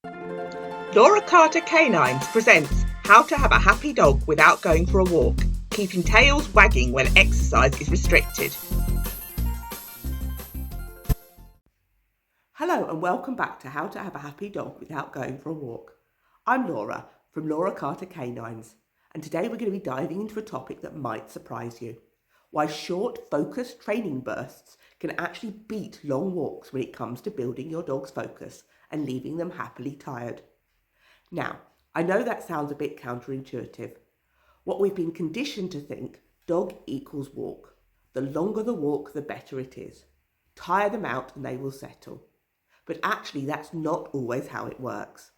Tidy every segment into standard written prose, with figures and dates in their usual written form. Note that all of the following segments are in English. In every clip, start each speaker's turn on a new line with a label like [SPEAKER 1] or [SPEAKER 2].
[SPEAKER 1] Laura Carter Canines presents How to Have a Happy Dog Without Going for a Walk, keeping tails wagging when exercise is restricted.
[SPEAKER 2] Hello and welcome back to How to Have a Happy Dog Without Going for a Walk. I'm Laura from Laura Carter Canines, and today we're going to be diving into a topic that might surprise you. Why short, focused training bursts can actually beat long walks when it comes to building your dog's focus and leaving them happily tired. Now, I know that sounds a bit counterintuitive. What we've been conditioned to think, dog equals walk. The longer the walk, the better it is. Tire them out and they will settle. But actually, that's not always how it works.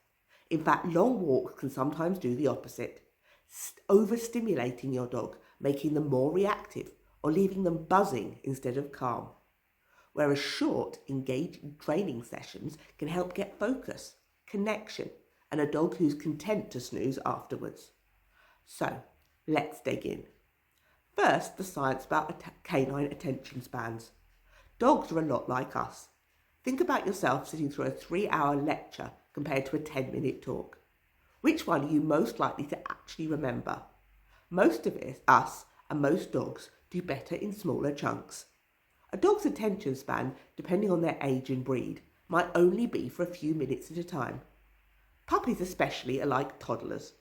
[SPEAKER 2] In fact, long walks can sometimes do the opposite, overstimulating your dog, making them more reactive or leaving them buzzing instead of calm. Whereas short, engaging training sessions can help get focus, connection, and a dog who's content to snooze afterwards. So, let's dig in. First, the science about canine attention spans. Dogs are a lot like us. Think about yourself sitting through a 3-hour lecture compared to a 10-minute talk. Which one are you most likely to actually remember? Most of us and most dogs do better in smaller chunks. A dog's attention span, depending on their age and breed, might only be for a few minutes at a time. Puppies especially are like toddlers,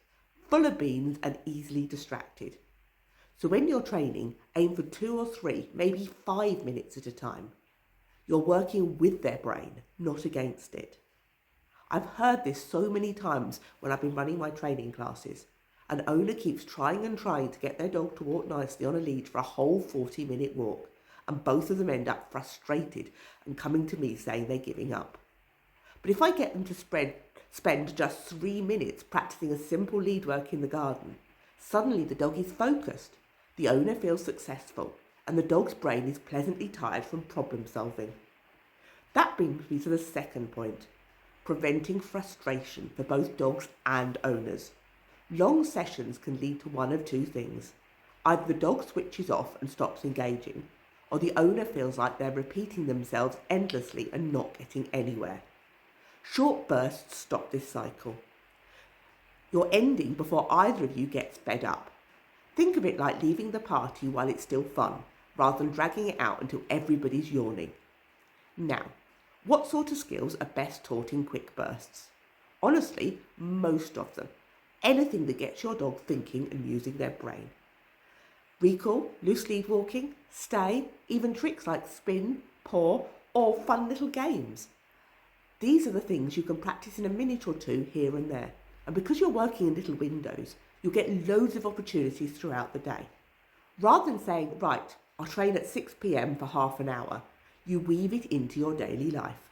[SPEAKER 2] full of beans and easily distracted. So when you're training, aim for 2 or 3, maybe 5 minutes at a time. You're working with their brain, not against it. I've heard this so many times when I've been running my training classes. An owner keeps trying and trying to get their dog to walk nicely on a lead for a whole 40-minute walk, and both of them end up frustrated and coming to me saying they're giving up. But if I get them to spend just 3 minutes practicing a simple lead work in the garden, suddenly the dog is focused, the owner feels successful, and the dog's brain is pleasantly tired from problem solving. That brings me to the second point, preventing frustration for both dogs and owners. Long sessions can lead to one of two things. Either the dog switches off and stops engaging, or the owner feels like they're repeating themselves endlessly and not getting anywhere. Short bursts stop this cycle. You're ending before either of you gets fed up. Think of it like leaving the party while it's still fun, rather than dragging it out until everybody's yawning. Now, what sort of skills are best taught in quick bursts? Honestly, most of them. Anything that gets your dog thinking and using their brain. Recall, loose lead walking, stay, even tricks like spin, paw, or fun little games. These are the things you can practice in a minute or two here and there. And because you're working in little windows, you'll get loads of opportunities throughout the day. Rather than saying, right, I'll train at 6 p.m. for half an hour, you weave it into your daily life.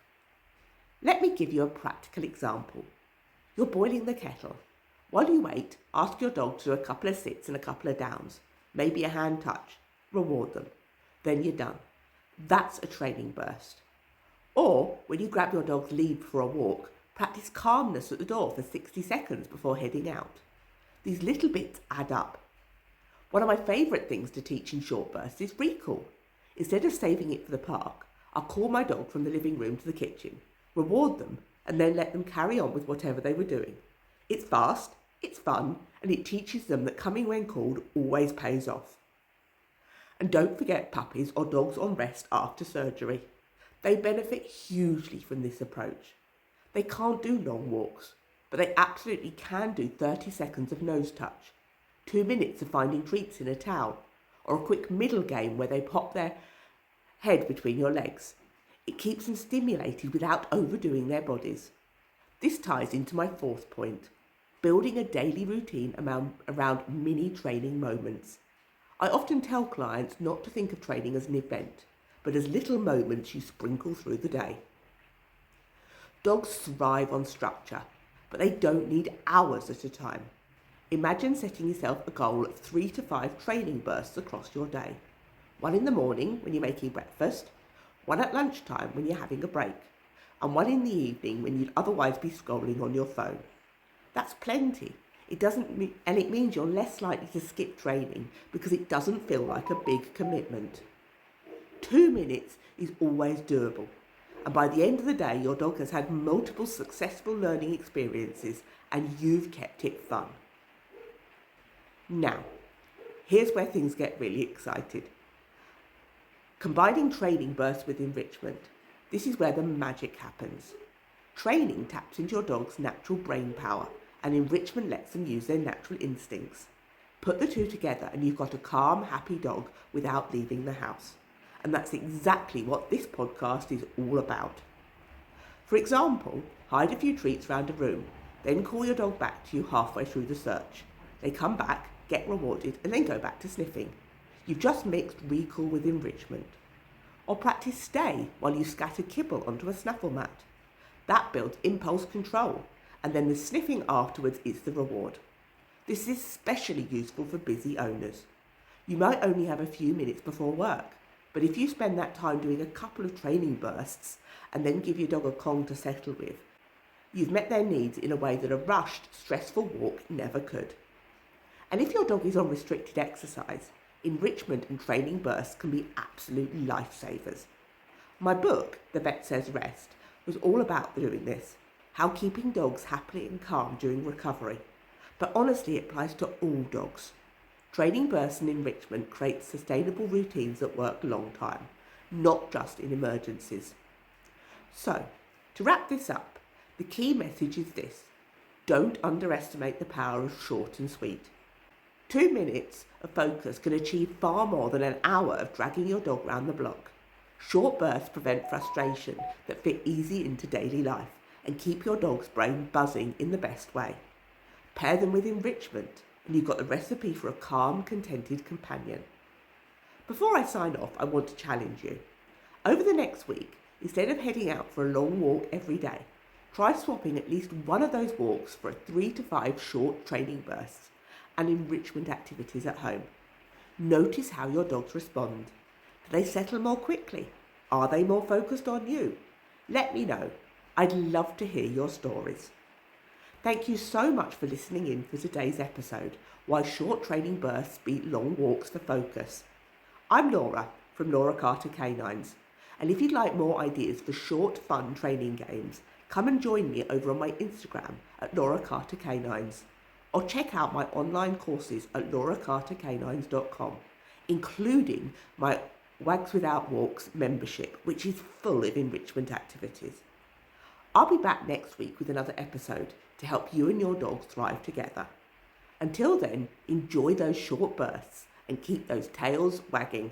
[SPEAKER 2] Let me give you a practical example. You're boiling the kettle. While you wait, ask your dog to do a couple of sits and a couple of downs, maybe a hand touch. Reward them. Then you're done. That's a training burst. Or, when you grab your dog's lead for a walk, practice calmness at the door for 60 seconds before heading out. These little bits add up. One of my favourite things to teach in short bursts is recall. Instead of saving it for the park, I'll call my dog from the living room to the kitchen, reward them, and then let them carry on with whatever they were doing. It's fast, it's fun, and it teaches them that coming when called always pays off. And don't forget puppies or dogs on rest after surgery. They benefit hugely from this approach. They can't do long walks, but they absolutely can do 30 seconds of nose touch, 2 minutes of finding treats in a towel, or a quick middle game where they pop their head between your legs. It keeps them stimulated without overdoing their bodies. This ties into my fourth point, building a daily routine around mini training moments. I often tell clients not to think of training as an event, but as little moments you sprinkle through the day. Dogs thrive on structure, but they don't need hours at a time. Imagine setting yourself a goal of 3 to 5 training bursts across your day. One in the morning when you're making breakfast, one at lunchtime when you're having a break, and one in the evening when you'd otherwise be scrolling on your phone. That's plenty. It means you're less likely to skip training because it doesn't feel like a big commitment. 2 minutes is always doable, And by the end of the day, your dog has had multiple successful learning experiences and you've kept it fun. Now, here's where things get really excited. Combining training bursts with enrichment. This is where the magic happens. Training taps into your dog's natural brain power and enrichment lets them use their natural instincts. Put the two together and you've got a calm, happy dog without leaving the house. And that's exactly what this podcast is all about. For example, hide a few treats around a room, then call your dog back to you halfway through the search. They come back, get rewarded, and then go back to sniffing. You've just mixed recall with enrichment. Or practice stay while you scatter kibble onto a snaffle mat. That builds impulse control, and then the sniffing afterwards is the reward. This is especially useful for busy owners. You might only have a few minutes before work, but if you spend that time doing a couple of training bursts and then give your dog a Kong to settle with, you've met their needs in a way that a rushed, stressful walk never could. And if your dog is on restricted exercise, enrichment and training bursts can be absolute lifesavers. My book, The Vet Says Rest, was all about doing this, how keeping dogs happy and calm during recovery. But honestly, it applies to all dogs. Training bursts and enrichment creates sustainable routines that work long time, not just in emergencies. So, to wrap this up, the key message is this: don't underestimate the power of short and sweet. 2 minutes of focus can achieve far more than an hour of dragging your dog round the block. Short bursts prevent frustration that fit easy into daily life and keep your dog's brain buzzing in the best way. Pair them with enrichment and you've got the recipe for a calm, contented companion. Before I sign off, I want to challenge you. Over the next week, instead of heading out for a long walk every day, try swapping at least one of those walks for 3 to 5 short training bursts and enrichment activities at home. Notice how your dogs respond. Do they settle more quickly? Are they more focused on you? Let me know. I'd love to hear your stories. Thank you so much for listening in for today's episode, Why Short Training Bursts Beat Long Walks for Focus. I'm Laura from Laura Carter Canines, and if you'd like more ideas for short, fun training games, come and join me over on my Instagram at Laura Carter Canines, or check out my online courses at lauracartercanines.com, including my Wags Without Walks membership, which is full of enrichment activities. I'll be back next week with another episode to help you and your dog thrive together. Until then, enjoy those short bursts and keep those tails wagging.